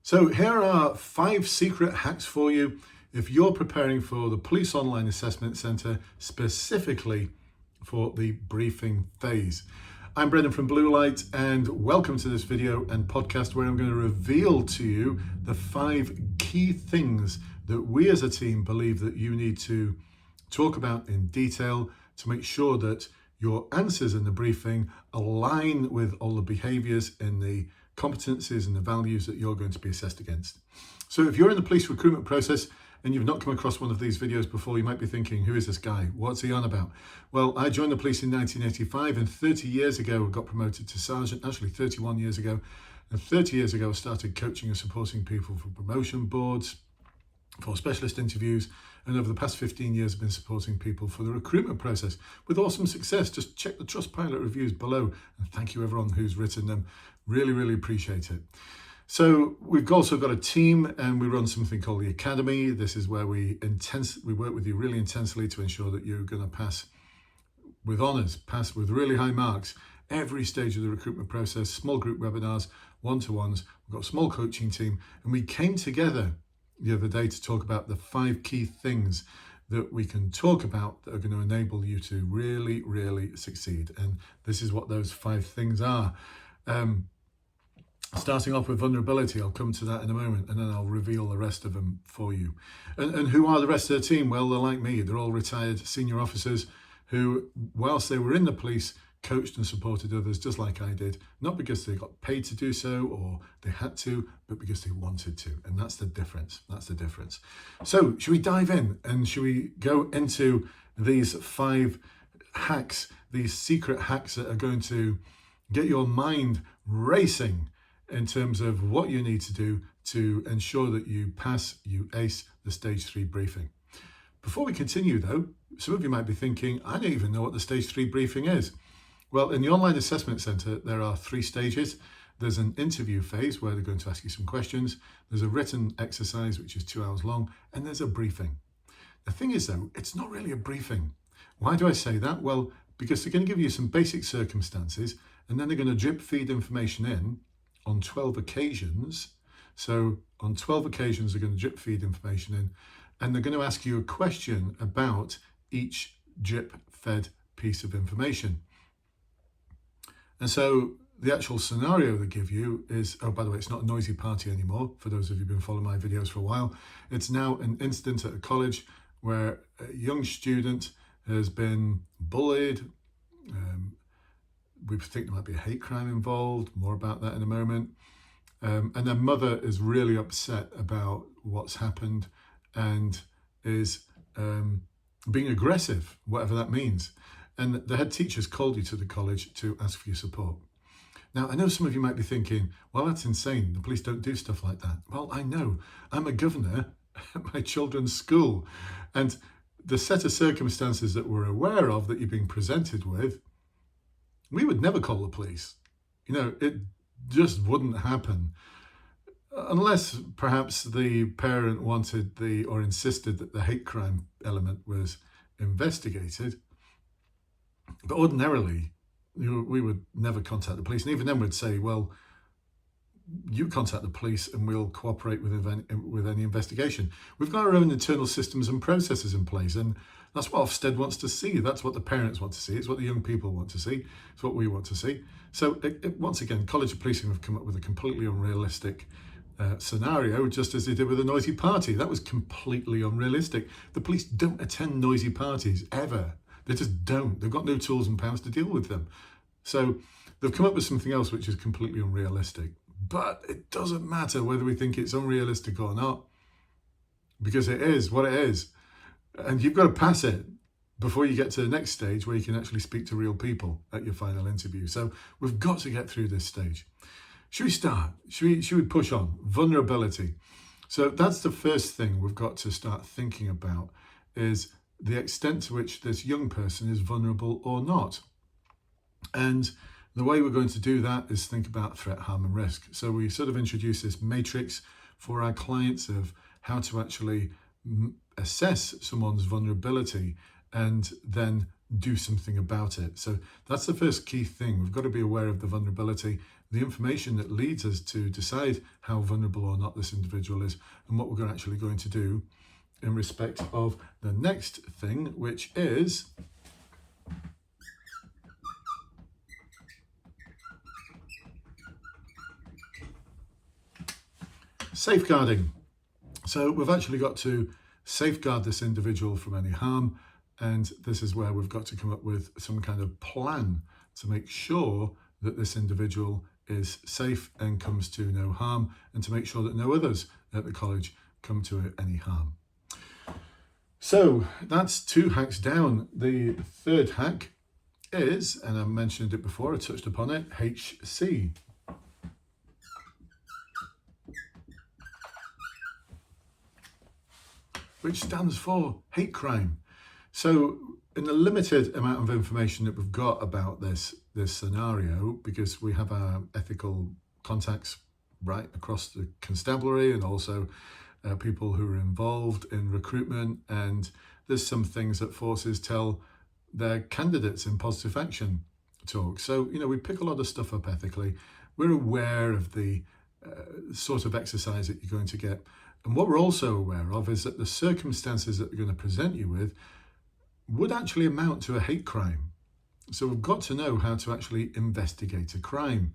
So here are 5 secret hacks for you if you're preparing for the Police Online Assessment Centre, specifically for the briefing phase. I'm Brendan from Blue Light, and welcome to this video and podcast where I'm going to reveal to you the 5 key things that we as a team believe that you need to talk about in detail to make sure that your answers in the briefing align with all the behaviours in the competencies and the values that you're going to be assessed against. So if you're in the police recruitment process and you've not come across one of these videos before, you might be thinking, who is this guy? What's he on about? Well, I joined the police in 1985 and 30 years ago I got promoted to sergeant, actually 31 years ago. And 30 years ago I started coaching and supporting people for promotion boards, for specialist interviews, and over the past 15 years I've been supporting people for the recruitment process with awesome success. Just check the Trustpilot reviews below, and thank you everyone who's written them. Really appreciate it. So we've also got a team, and we run something called the Academy. This is where we work with you really intensely to ensure that you're going to pass with honours, pass with really high marks every stage of the recruitment process. Small group webinars, one-to-ones. We've got a small coaching team, and we came together the other day to talk about the 5 key things that we can talk about that are going to enable you to really succeed. And this is what those 5 things are. Starting off with vulnerability, I'll come to that in a moment, and then I'll reveal the rest of them for you. And who are the rest of the team? Well, they're like me. They're all retired senior officers who, whilst they were in the police, coached and supported others just like I did, not because they got paid to do so or they had to, but because they wanted to. And that's the difference. That's the difference. So should we dive in and should we go into these 5 hacks, these secret hacks that are going to get your mind racing in terms of what you need to do to ensure that you pass, you ace the stage 3 briefing. Before we continue though, some of you might be thinking, I don't even know what the stage 3 briefing is. Well, in the Online Assessment Centre, there are 3 stages. There's an interview phase where they're going to ask you some questions. There's a written exercise, which is 2 hours long, and there's a briefing. The thing is though, it's not really a briefing. Why do I say that? Well, because they're going to give you some basic circumstances, and then they're going to drip feed information in on 12 occasions. So on 12 occasions, they're going to drip feed information in, and they're going to ask you a question about each drip fed piece of information. And so the actual scenario they give you is, oh, by the way, it's not a noisy party anymore. For those of you who've been following my videos for a while, it's now an incident at a college where a young student has been bullied. We think there might be a hate crime involved, more about that in a moment. And their mother is really upset about what's happened and is being aggressive, whatever that means. And the head teacher's called you to the college to ask for your support. Now, I know some of you might be thinking, well, that's insane. The police don't do stuff like that. Well, I know. I'm a governor at my children's school. And the set of circumstances that we're aware of that you're being presented with, we would never call the police. You know, it just wouldn't happen. Unless perhaps the parent wanted or insisted that the hate crime element was investigated. But ordinarily, we would never contact the police. And even then we'd say, well, you contact the police and we'll cooperate with any investigation. We've got our own internal systems and processes in place. And that's what Ofsted wants to see. That's what the parents want to see. It's what the young people want to see. It's what we want to see. So once again, College of Policing have come up with a completely unrealistic scenario, just as they did with a noisy party. That was completely unrealistic. The police don't attend noisy parties ever. They just don't. They've got no tools and powers to deal with them. So they've come up with something else which is completely unrealistic. But it doesn't matter whether we think it's unrealistic or not, because it is what it is. And you've got to pass it before you get to the next stage where you can actually speak to real people at your final interview. So we've got to get through this stage. Should we start? Should we push on? Vulnerability. So that's the first thing we've got to start thinking about, is the extent to which this young person is vulnerable or not. And the way we're going to do that is think about threat, harm and risk. So we sort of introduce this matrix for our clients of how to actually assess someone's vulnerability and then do something about it. So that's the first key thing. We've got to be aware of the vulnerability. the information that leads us to decide how vulnerable or not this individual is, and what we're actually going to do in respect of the next thing, which is safeguarding. So we've actually got to safeguard this individual from any harm, and this is where we've got to come up with some kind of plan to make sure that this individual is safe and comes to no harm, and to make sure that no others at the college come to any harm. So that's 2 hacks down. The third hack is, and I mentioned it before, I touched upon it, HC. Which stands for hate crime. So in the limited amount of information that we've got about this scenario, because we have our ethical contacts right across the constabulary, and also people who are involved in recruitment, and there's some things that forces tell their candidates in positive action talk. So, we pick a lot of stuff up ethically. We're aware of the sort of exercise that you're going to get. And what we're also aware of is that the circumstances that they're going to present you with would actually amount to a hate crime. So we've got to know how to actually investigate a crime.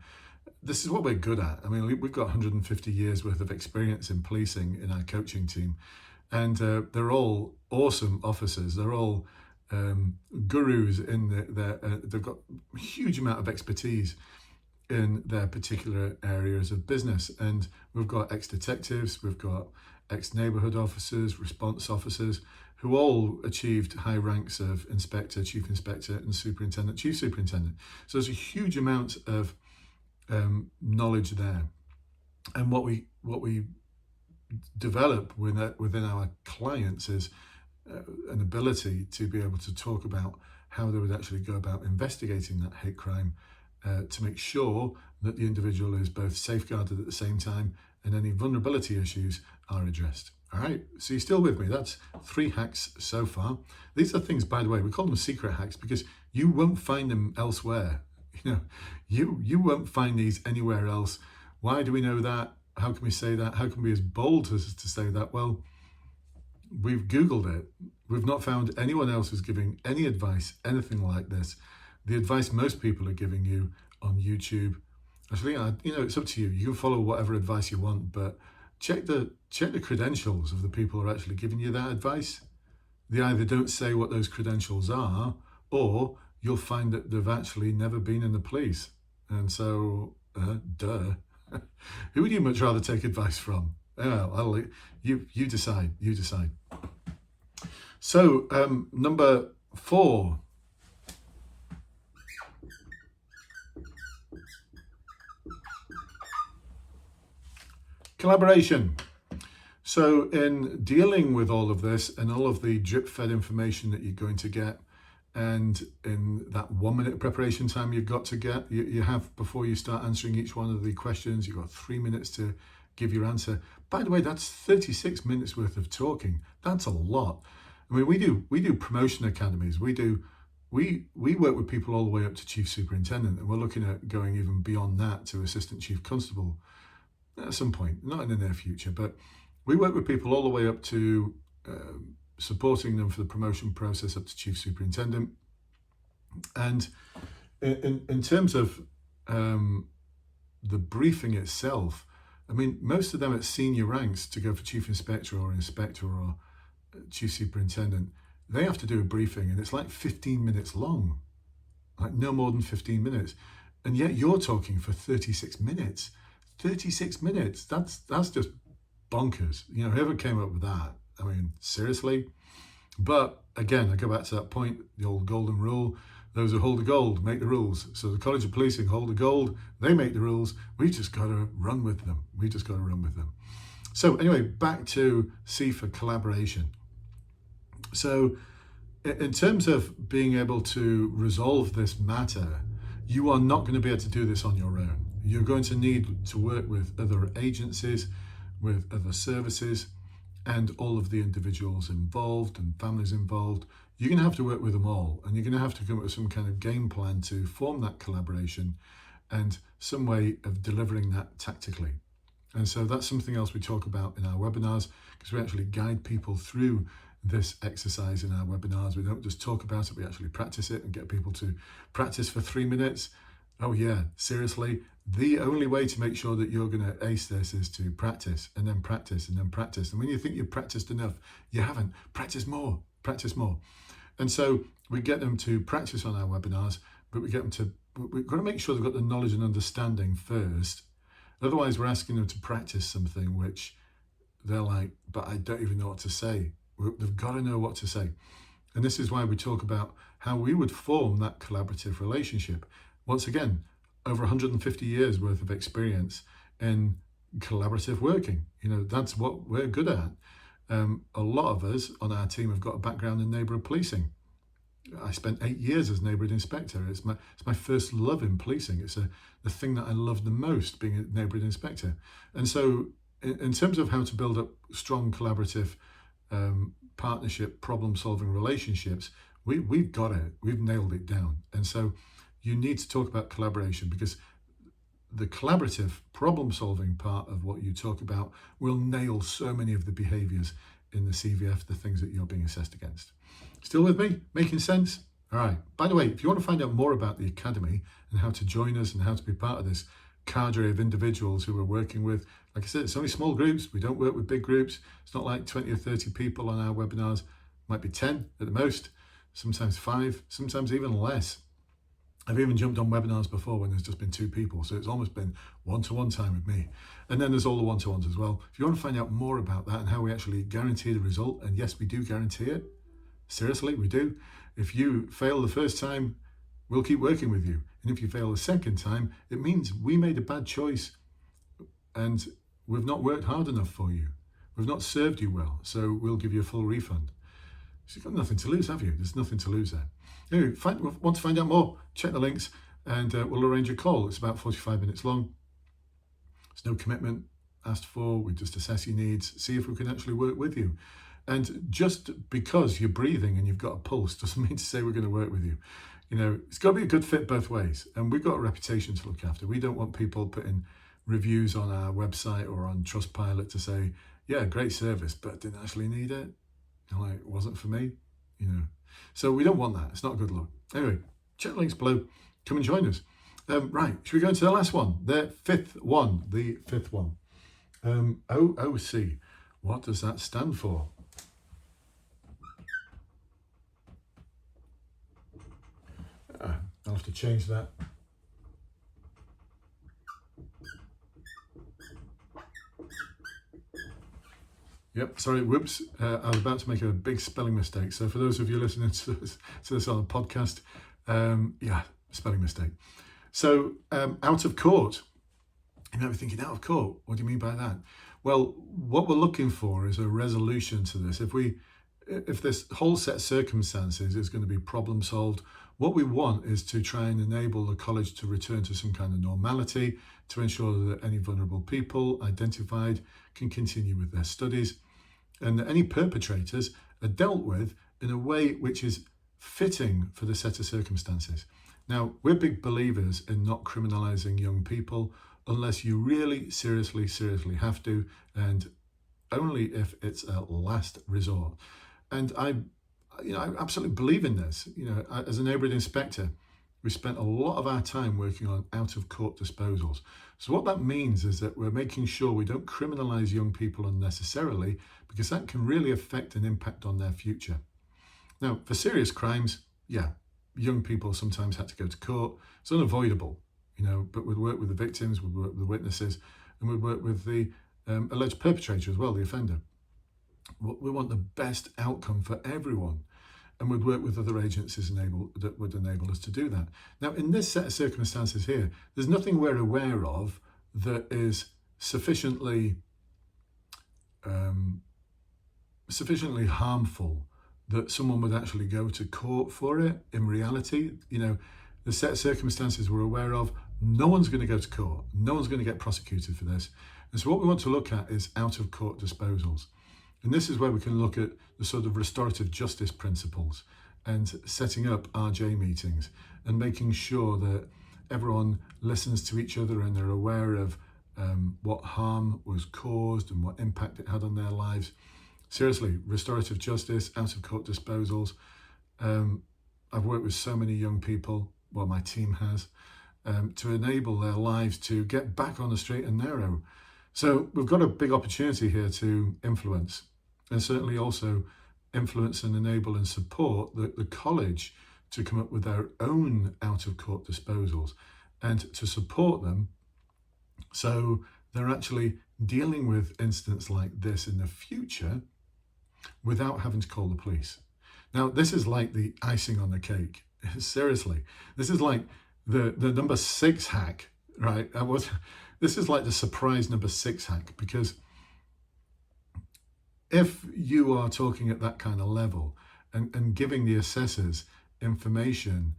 This is what we're good at. I mean, we've got 150 years worth of experience in policing in our coaching team, and they're all awesome officers. They're all gurus in they've got a huge amount of expertise in their particular areas of business. And we've got ex-detectives, we've got ex-neighbourhood officers, response officers, who all achieved high ranks of inspector, chief inspector, and superintendent, chief superintendent. So there's a huge amount of knowledge there. And what we develop within our clients is an ability to be able to talk about how they would actually go about investigating that hate crime, to make sure that the individual is both safeguarded at the same time, and any vulnerability issues are addressed. All right, so you're still with me. That's 3 hacks so far. These are things, by the way, we call them secret hacks because you won't find them elsewhere. You won't find these anywhere else. Why do we know that? How can we say that? How can we be as bold as to say that? Well, we've Googled it. We've not found anyone else who's giving any advice, anything like this. The advice most people are giving you on YouTube, actually, it's up to you. You can follow whatever advice you want, but check the credentials of the people who are actually giving you that advice. They either don't say what those credentials are, or you'll find that they've actually never been in the police. And so, duh. Who would you much rather take advice from? You decide. You decide. So, number 4. Collaboration. So in dealing with all of this and all of the drip-fed information that you're going to get, and in that 1-minute preparation time you've got to get, you have before you start answering each one of the questions, you've got 3 minutes to give your answer. By the way, that's 36 minutes worth of talking. That's a lot. I mean, we do promotion academies. We work with people all the way up to chief superintendent, and we're looking at going even beyond that to assistant chief constable at some point, not in the near future, but we work with people all the way up to supporting them for the promotion process up to chief superintendent. And in terms of the briefing itself, I mean, most of them at senior ranks to go for chief inspector or chief superintendent, they have to do a briefing, and it's like 15 minutes long, like no more than 15 minutes. And yet you're talking for 36 minutes. 36 minutes, that's just bonkers. Whoever came up with that, I mean, seriously? But again, I go back to that point, the old golden rule: those who hold the gold make the rules. So the College of Policing hold the gold, they make the rules. We've just got to run with them. So anyway, back to C for collaboration. So in terms of being able to resolve this matter, you are not going to be able to do this on your own. You're going to need to work with other agencies, with other services, and all of the individuals involved and families involved. You're going to have to work with them all, and you're going to have to come up with some kind of game plan to form that collaboration and some way of delivering that tactically. And so that's something else we talk about in our webinars, because we actually guide people through this exercise in our webinars. We don't just talk about it, we actually practice it and get people to practice for 3 minutes. Oh yeah, seriously, the only way to make sure that you're going to ace this is to practice and then practice and then practice. And when you think you've practiced enough, you haven't. Practice more, practice more. And so we get them to practice on our webinars, but we've got to make sure they've got the knowledge and understanding first. Otherwise, we're asking them to practice something which they're like, but I don't even know what to say. They've got to know what to say. And this is why we talk about how we would form that collaborative relationship. Once again, over 150 years worth of experience in collaborative working. That's what we're good at. A lot of us on our team have got a background in neighbourhood policing. I spent 8 years as neighbourhood inspector. It's my first love in policing. It's the thing that I love the most, being a neighbourhood inspector. And so in terms of how to build up strong collaborative partnership, problem-solving relationships, we've got it. We've nailed it down. And so you need to talk about collaboration, because the collaborative problem-solving part of what you talk about will nail so many of the behaviours in the CVF, the things that you're being assessed against. Still with me? Making sense? All right. By the way, if you want to find out more about the Academy and how to join us and how to be part of this cadre of individuals who we're working with, like I said, it's only small groups. We don't work with big groups. It's not like 20 or 30 people on our webinars. It might be 10 at the most, sometimes 5, sometimes even less. I've even jumped on webinars before when there's just been 2 people. So it's almost been one-to-one time with me. And then there's all the one-to-ones as well. If you want to find out more about that and how we actually guarantee the result, and yes, we do guarantee it. Seriously, we do. If you fail the first time, we'll keep working with you. And if you fail the second time, it means we made a bad choice and we've not worked hard enough for you. We've not served you well. So we'll give you a full refund. So you've got nothing to lose, have you? There's nothing to lose there. Anyway, want to find out more? Check the links and we'll arrange a call. It's about 45 minutes long. There's no commitment asked for. We just assess your needs, see if we can actually work with you. And just because you're breathing and you've got a pulse doesn't mean to say we're going to work with you. It's got to be a good fit both ways. And we've got a reputation to look after. We don't want people putting reviews on our website or on Trustpilot to say, yeah, great service, but didn't actually need it. It wasn't for me, So we don't want that. It's not a good look. Anyway, check the links below. Come and join us. Right, should we go to the last one? The fifth one. OOC. What does that stand for? I'll have to change that. Yep, sorry, whoops. I was about to make a big spelling mistake. So for those of you listening to this on a podcast, spelling mistake. So out of court. You might be thinking, out of court, what do you mean by that? Well, what we're looking for is a resolution to this. If this whole set of circumstances is going to be problem solved, what we want is to try and enable the college to return to some kind of normality, to ensure that any vulnerable people identified can continue with their studies, and that any perpetrators are dealt with in a way which is fitting for the set of circumstances. Now, we're big believers in not criminalising young people unless you really seriously have to, and only if it's a last resort. And I absolutely believe in this. As a neighbourhood inspector, we spent a lot of our time working on out-of-court disposals. So what that means is that we're making sure we don't criminalise young people unnecessarily, because that can really affect and impact on their future. Now, for serious crimes, young people sometimes had to go to court. It's unavoidable, but we'd work with the victims, we'd work with the witnesses, and we'd work with the alleged perpetrator as well, the offender. We want the best outcome for everyone, and we'd work with other agencies that would enable us to do that. Now, in this set of circumstances here, there's nothing we're aware of that is sufficiently harmful that someone would actually go to court for it. In reality, the set of circumstances we're aware of, no one's going to go to court. No one's going to get prosecuted for this. And so what we want to look at is out-of-court disposals. And this is where we can look at the sort of restorative justice principles and setting up RJ meetings and making sure that everyone listens to each other and they're aware of what harm was caused and what impact it had on their lives. Seriously, restorative justice, out of court disposals. I've worked with so many young people, well, my team has, to enable their lives to get back on the straight and narrow. So we've got a big opportunity here to influence, and certainly also influence and enable and support the college to come up with their own out-of-court disposals and to support them so they're actually dealing with incidents like this in the future without having to call the police. Now, this is like the icing on the cake. Seriously, this is like the number 6 hack, right? This is like the surprise number 6 hack, because if you are talking at that kind of level and giving the assessors information,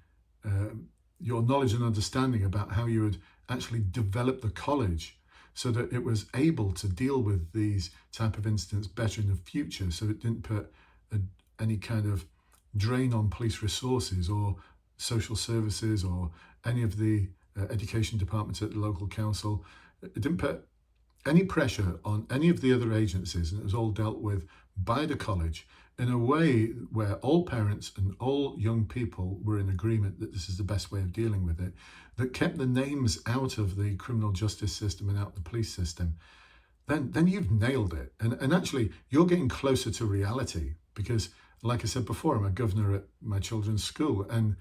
your knowledge and understanding about how you would actually develop the college so that it was able to deal with these type of incidents better in the future, so it didn't put any kind of drain on police resources or social services or any of the education departments at the local council. It didn't put any pressure on any of the other agencies, and it was all dealt with by the college in a way where all parents and all young people were in agreement that this is the best way of dealing with it, that kept the names out of the criminal justice system and out of the police system. Then you've nailed it. And actually, you're getting closer to reality, because, like I said before, I'm a governor at my children's school, and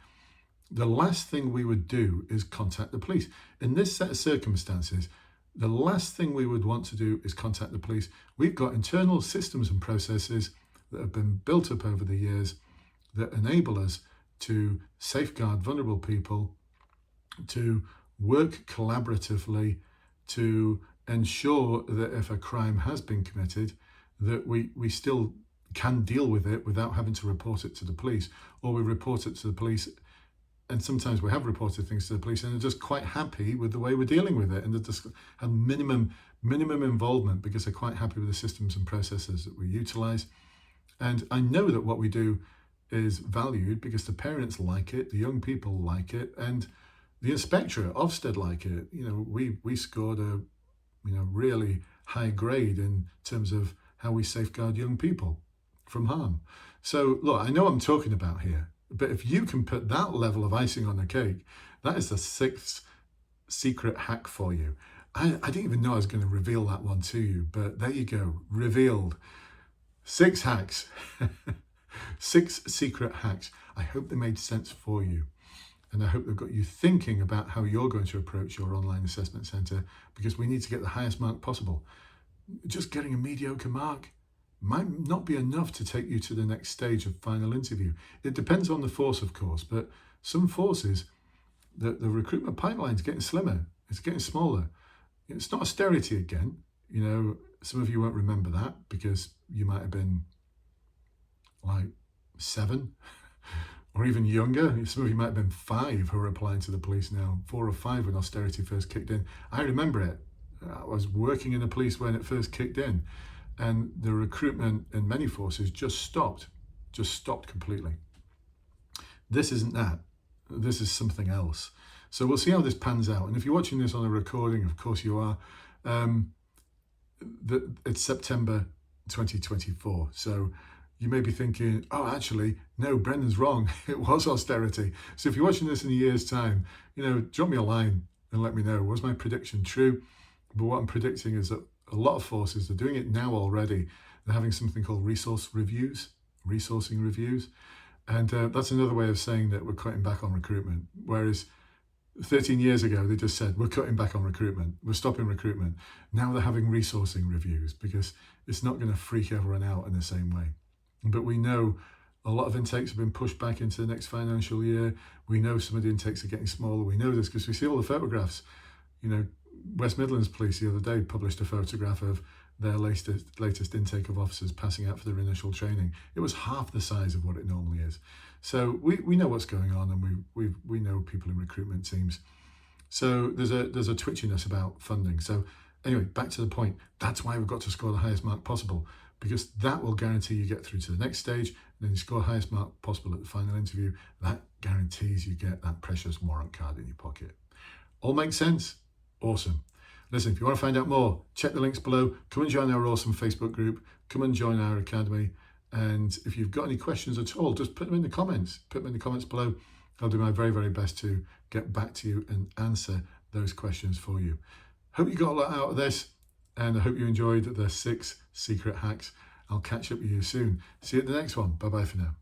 the last thing we would do is contact the police. In this set of circumstances, the last thing we would want to do is contact the police. We've got internal systems and processes that have been built up over the years that enable us to safeguard vulnerable people, to work collaboratively, to ensure that if a crime has been committed, that we still can deal with it without having to report it to the police, or we report it to the police. And sometimes we have reported things to the police and they're just quite happy with the way we're dealing with it, and they just have minimum involvement because they're quite happy with the systems and processes that we utilize. And I know that what we do is valued because the parents like it, the young people like it, and the inspector at Ofsted like it. We scored a really high grade in terms of how we safeguard young people from harm. So look, I know what I'm talking about here, but if you can put that level of icing on the cake, that is the 6th secret hack for you. I didn't even know I was going to reveal that one to you, but there you go, revealed. 6 hacks, 6 secret hacks. I hope they made sense for you. And I hope they've got you thinking about how you're going to approach your online assessment centre, because we need to get the highest mark possible. Just getting a mediocre mark might not be enough to take you to the next stage of final interview. It depends on the force, of course, but some forces, the recruitment pipeline's getting slimmer. It's getting smaller. It's not austerity again. Some of you won't remember that because you might have been like 7 or even younger. Some of you might have been 5 who are applying to the police now, 4 or 5 when austerity first kicked in. I remember it. I was working in the police when it first kicked in, and the recruitment in many forces just stopped completely. This isn't that. This is something else. So we'll see how this pans out. And if you're watching this on a recording, of course you are, it's September 2024. So you may be thinking, oh, actually, no, Brendan's wrong. It was austerity. So if you're watching this in a year's time, drop me a line and let me know. Was my prediction true? But what I'm predicting is that a lot of forces are doing it now already. They're having something called resourcing reviews. And that's another way of saying that we're cutting back on recruitment. Whereas 13 years ago, they just said, we're cutting back on recruitment. We're stopping recruitment. Now they're having resourcing reviews because it's not going to freak everyone out in the same way. But we know a lot of intakes have been pushed back into the next financial year. We know some of the intakes are getting smaller. We know this because we see all the photographs. West Midlands Police the other day published a photograph of their latest intake of officers passing out for their initial training. It was half the size of what it normally is. So we know what's going on, and we know people in recruitment teams. So there's a twitchiness about funding. So anyway, back to the point. That's why we've got to score the highest mark possible, because that will guarantee you get through to the next stage. And then you score the highest mark possible at the final interview. That guarantees you get that precious warrant card in your pocket. All makes sense? Awesome. Listen, if you want to find out more, check the links below. Come and join our awesome Facebook group. Come and join our academy. And if you've got any questions at all, just put them in the comments. Put them in the comments below. I'll do my very, very best to get back to you and answer those questions for you. Hope you got a lot out of this, and I hope you enjoyed the 6 secret hacks. I'll catch up with you soon. See you at the next one. Bye-bye for now.